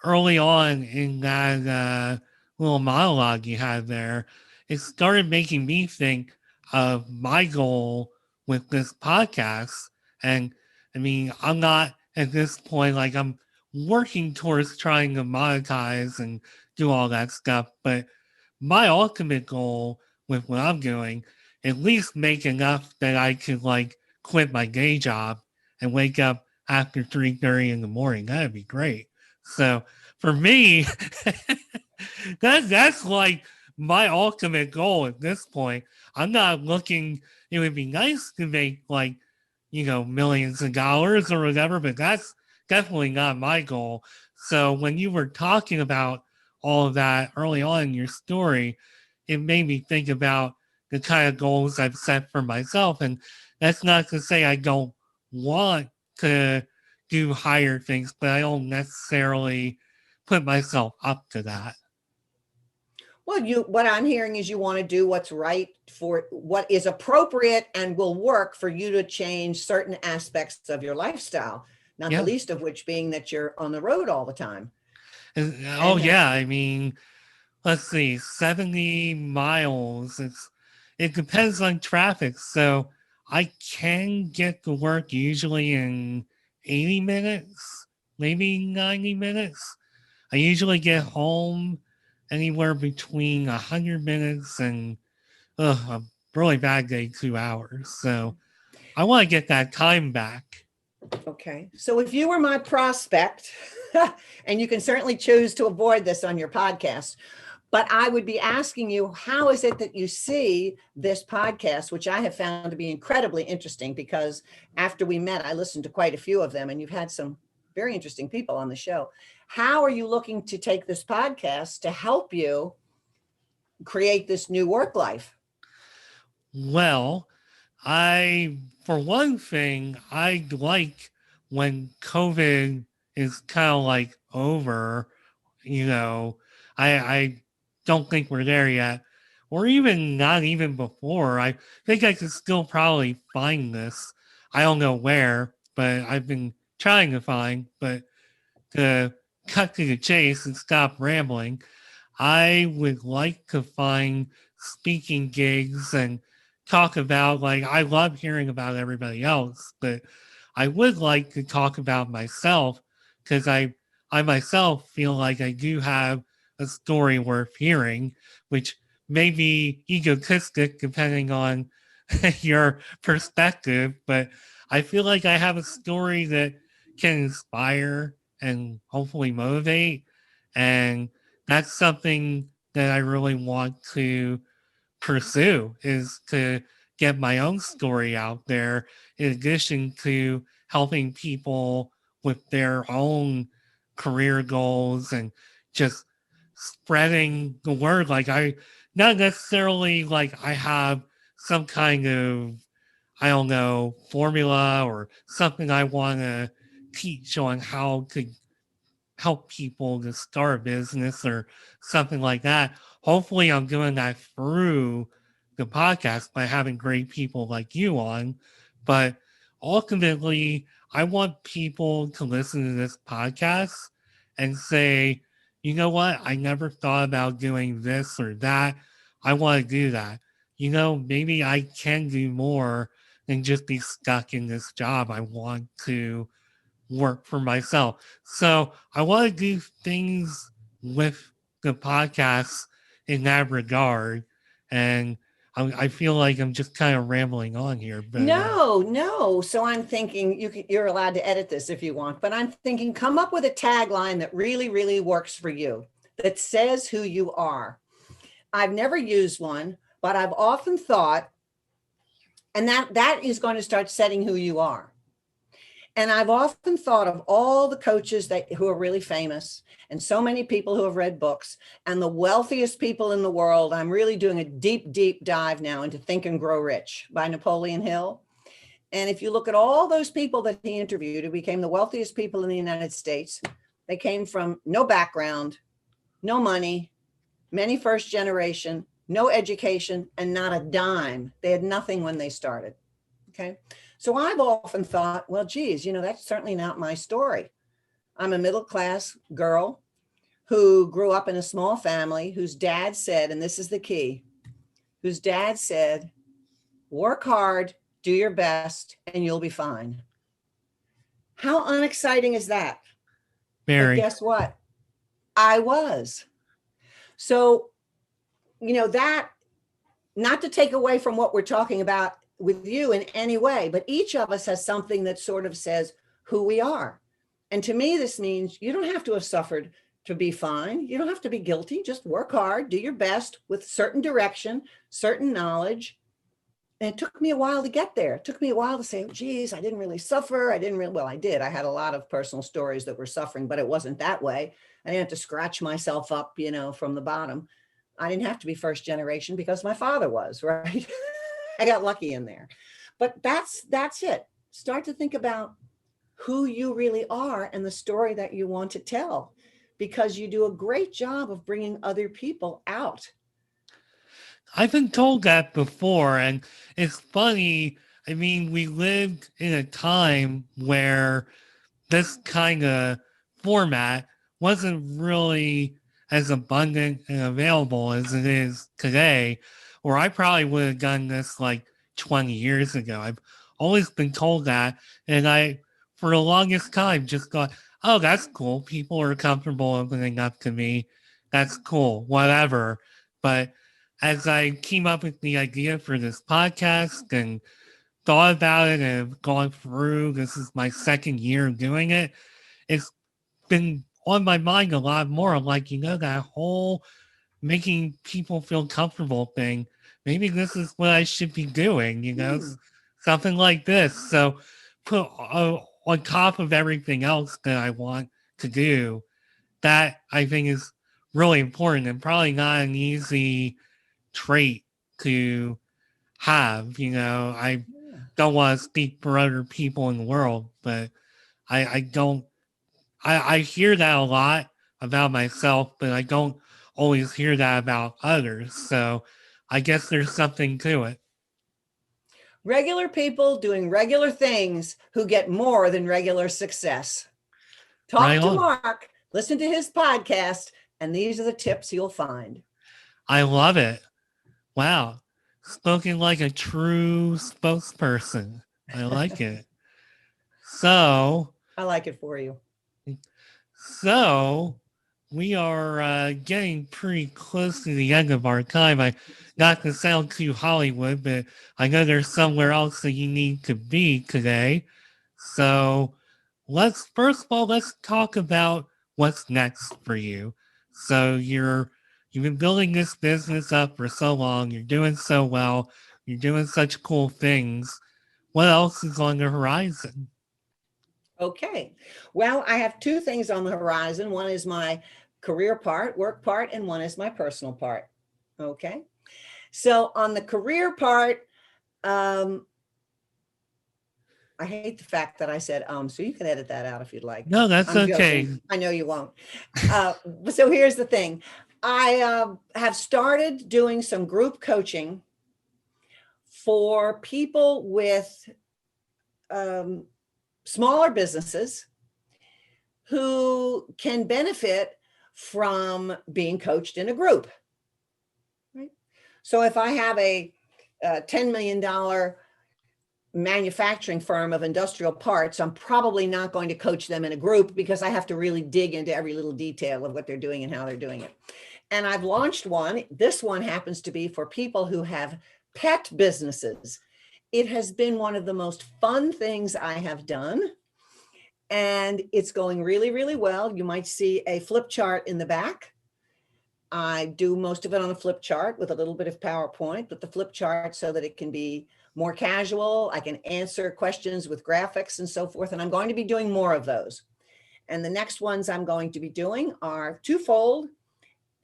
Speaker 1: early on in that little monologue you had there, it started making me think of my goal with this podcast. And I mean, I'm not at this point, like I'm working towards trying to monetize and do all that stuff, but my ultimate goal with what I'm doing, at least make enough that I could like quit my day job and wake up after 3:30 in the morning. That'd be great. So for me, that's like my ultimate goal at this point. I'm not looking, it would be nice to make like, millions of dollars or whatever, but that's definitely not my goal. So when you were talking about all of that early on in your story, it made me think about the kind of goals I've set for myself. And that's not to say I don't want to do higher things, but I don't necessarily put myself up to that.
Speaker 2: Well, what I'm hearing is you want to do what's right for what is appropriate and will work for you to change certain aspects of your lifestyle, not the least of which being that you're on the road all the time.
Speaker 1: Yeah. I mean, let's see, 70 miles. It depends on traffic. So I can get to work usually in 80 minutes, maybe 90 minutes. I usually get home anywhere between 100 minutes and a really bad day, 2 hours. So I want to get that time back.
Speaker 2: Okay. So if you were my prospect, and you can certainly choose to avoid this on your podcast, but I would be asking you, how is it that you see this podcast, which I have found to be incredibly interesting because after we met, I listened to quite a few of them and you've had some very interesting people on the show. How are you looking to take this podcast to help you create this new work life?
Speaker 1: Well, for one thing, I like when COVID is kind of like over, I don't think we're there yet, or even not even before. I think I could still probably find this. I don't know where, but I've been trying to find, but to cut to the chase and stop rambling, I would like to find speaking gigs and talk about, like, I love hearing about everybody else, but I would like to talk about myself because I myself feel like I do have a story worth hearing, which may be egotistic depending on your perspective, but I feel like I have a story that can inspire and hopefully motivate. And that's something that I really want to pursue, is to get my own story out there in addition to helping people with their own career goals and just spreading the word. Like, I not necessarily like I have some kind of, I don't know, formula or something I want to teach on how to help people to start a business or something like that. Hopefully, I'm doing that through the podcast by having great people like you on. But ultimately, I want people to listen to this podcast and say, you know what? I never thought about doing this or that. I want to do that. You know, maybe I can do more than just be stuck in this job. I want to work for myself. So I want to do things with the podcast in that regard. And I feel like I'm just kind of rambling on here, but
Speaker 2: No. So I'm thinking you're allowed to edit this if you want, but I'm thinking come up with a tagline that really, really works for you, that says who you are. I've never used one, but I've often thought, and that is going to start setting who you are. And I've often thought of all the coaches who are really famous, and so many people who have read books, and the wealthiest people in the world. I'm really doing a deep, deep dive now into Think and Grow Rich by Napoleon Hill. And if you look at all those people that he interviewed who became the wealthiest people in the United States, they came from no background, no money, many first generation, no education, and not a dime. They had nothing when they started. Okay. So I've often thought, well, geez, that's certainly not my story. I'm a middle-class girl who grew up in a small family whose dad said, and this is the key, whose dad said, work hard, do your best, and you'll be fine. How unexciting is that? But
Speaker 1: Mary,
Speaker 2: guess what? I was. So, that, not to take away from what we're talking about with you in any way, but each of us has something that sort of says who we are. And to me, this means you don't have to have suffered to be fine. You don't have to be guilty. Just work hard, do your best with certain direction, certain knowledge. And it took me a while to get there. It took me a while to say, oh, geez, I didn't really suffer. Well, I did. I had a lot of personal stories that were suffering, but it wasn't that way. I didn't have to scratch myself up, from the bottom. I didn't have to be first generation because my father was, right? I got lucky in there. But that's it. Start to think about who you really are and the story that you want to tell, because you do a great job of bringing other people out.
Speaker 1: I've been told that before, and it's funny. I mean, we lived in a time where this kind of format wasn't really as abundant and available as it is today, or I probably would have done this like 20 years ago. I've always been told that, and I, for the longest time, just thought, oh, that's cool. People are comfortable opening up to me. That's cool, whatever. But as I came up with the idea for this podcast and thought about it and have gone through, this is my second year doing it, it's been on my mind a lot more. Like, that whole making people feel comfortable thing. Maybe this is what I should be doing, something like this. So put on top of everything else that I want to do, that I think is really important and probably not an easy trait to have. I don't want to speak for other people in the world, but I don't, I hear that a lot about myself, but I don't always hear that about others. So I guess there's something to it.
Speaker 2: Regular people doing regular things who get more than regular success. Talk
Speaker 1: Right
Speaker 2: to
Speaker 1: on.
Speaker 2: Mark, listen to his podcast, and these are the tips you'll find.
Speaker 1: I love it. Wow. Spoken like a true spokesperson. I like it. So,
Speaker 2: I like it for you.
Speaker 1: So we are getting pretty close to the end of our time. Not to sound too Hollywood, but I know there's somewhere else that you need to be today. So First of all, let's talk about what's next for you. So you've been building this business up for so long, you're doing so well, you're doing such cool things. What else is on the horizon?
Speaker 2: Okay. Well, I have two things on the horizon. One is my career part, work part, and one is my personal part. Okay. So on the career part, um, I hate the fact that I said, so you can edit that out if you'd like.
Speaker 1: No, that's
Speaker 2: I'm
Speaker 1: okay.
Speaker 2: joking. I know you won't. So here's the thing. I have started doing some group coaching for people with smaller businesses who can benefit from being coached in a group. Right? So if I have a $10 million manufacturing firm of industrial parts, I'm probably not going to coach them in a group because I have to really dig into every little detail of what they're doing and how they're doing it. And I've launched one. This one happens to be for people who have pet businesses. It has been one of the most fun things I have done. And it's going really, really well. You might see a flip chart in the back. I do most of it on a flip chart with a little bit of PowerPoint, but the flip chart so that it can be more casual. I can answer questions with graphics and so forth. And I'm going to be doing more of those. And the next ones I'm going to be doing are twofold.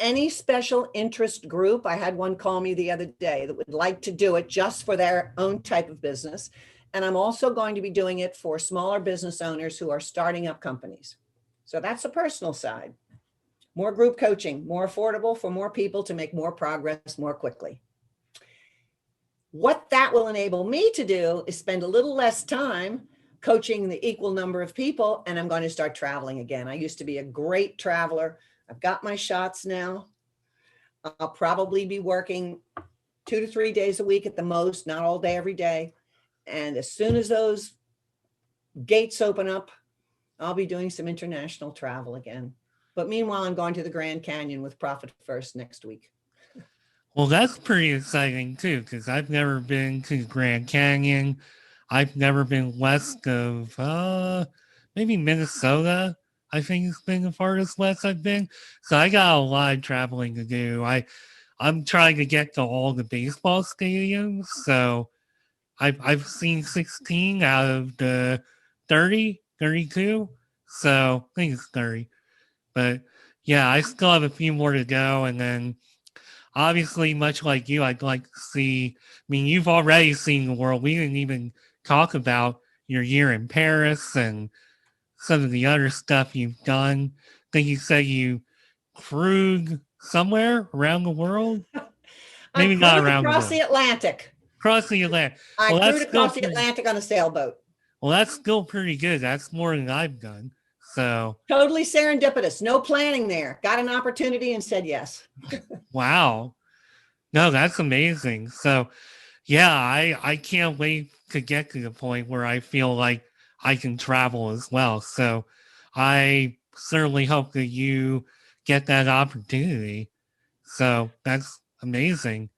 Speaker 2: Any special interest group, I had one call me the other day that would like to do it just for their own type of business. And I'm also going to be doing it for smaller business owners who are starting up companies. So that's the personal side. More group coaching, more affordable for more people to make more progress more quickly. What that will enable me to do is spend a little less time coaching the equal number of people, and I'm going to start traveling again. I used to be a great traveler. I've got my shots now. I'll probably be working 2 to 3 days a week at the most, not all day, every day. And as soon as those gates open up, I'll be doing some international travel again. But meanwhile, I'm going to the Grand Canyon with Profit First next week.
Speaker 1: Well, that's pretty exciting too, because I've never been to Grand Canyon. I've never been west of maybe Minnesota. I think it's been the farthest west I've been. So I got a lot of traveling to do. I'm trying to get to all the baseball stadiums. So I've seen 16 out of the 30, 32. So I think it's 30. But yeah, I still have a few more to go, and then obviously, much like you, I'd like to see. I mean, you've already seen the world. We didn't even talk about your year in Paris and some of the other stuff you've done. I think you said you crewed somewhere around the world.
Speaker 2: I
Speaker 1: Maybe not
Speaker 2: crewed
Speaker 1: around the
Speaker 2: across
Speaker 1: world.
Speaker 2: the Atlantic.
Speaker 1: Across the Atlantic.
Speaker 2: I
Speaker 1: Well, that's
Speaker 2: crewed
Speaker 1: still
Speaker 2: across the
Speaker 1: pretty.
Speaker 2: Atlantic on a sailboat.
Speaker 1: Well, that's still pretty good. That's more than I've done. So,
Speaker 2: Totally serendipitous. No planning there. Got an opportunity and said yes.
Speaker 1: wow. No, that's amazing. So, yeah, I can't wait to get to the point where I feel like I can travel as well. So I certainly hope that you get that opportunity. So that's amazing.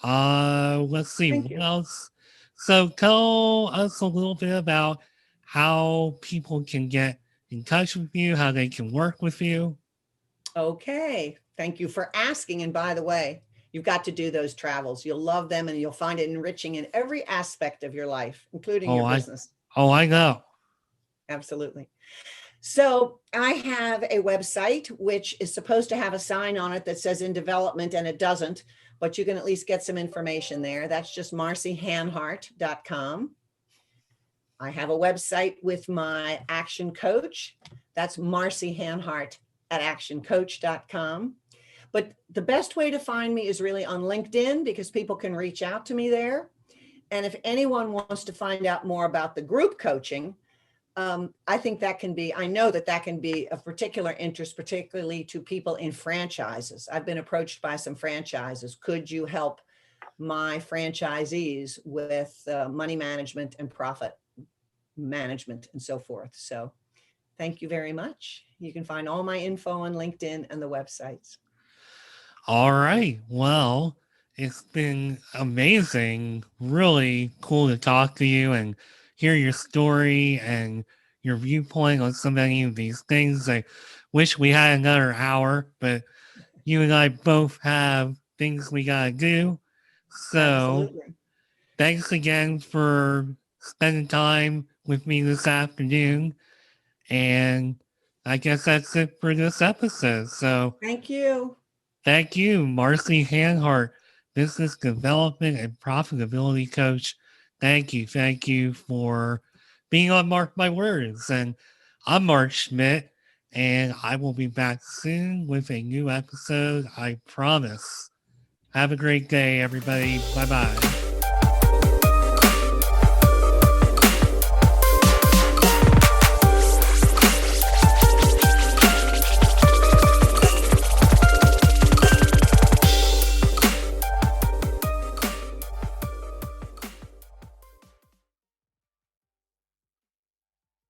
Speaker 1: Let's see
Speaker 2: Thank
Speaker 1: what
Speaker 2: you.
Speaker 1: else. So tell us a little bit about how people can get in touch with you, how they can work with you.
Speaker 2: Okay. Thank you for asking. And by the way, you've got to do those travels. You'll love them and you'll find it enriching in every aspect of your life, including
Speaker 1: Oh,
Speaker 2: your
Speaker 1: I
Speaker 2: business.
Speaker 1: I know.
Speaker 2: Absolutely. So I have a website which is supposed to have a sign on it that says in development, and it doesn't, but you can at least get some information there. That's just marciehanhart.com. I have a website with my action coach. That's Marcie Hanhart at actioncoach.com. But the best way to find me is really on LinkedIn because people can reach out to me there. And if anyone wants to find out more about the group coaching, I think that can be, I know that that can be of particular interest, particularly to people in franchises. I've been approached by some franchises. Could you help my franchisees with money management and profit management and so forth? So thank you very much. You can find all my info on LinkedIn and the websites.
Speaker 1: All right. Well, it's been amazing. Really cool to talk to you and hear your story and your viewpoint on so many of these things. I wish we had another hour, but you and I both have things we got to do. So
Speaker 2: Absolutely.
Speaker 1: thanks again for spending time with me this afternoon. And I guess that's it for this episode. So
Speaker 2: Thank you.
Speaker 1: thank you, Marcie Hanhart, business development and profitability coach. Thank you. Thank you for being on Mark My Words. And I'm Mark Schmidt, and I will be back soon with a new episode. I promise. Have a great day, everybody. Bye bye.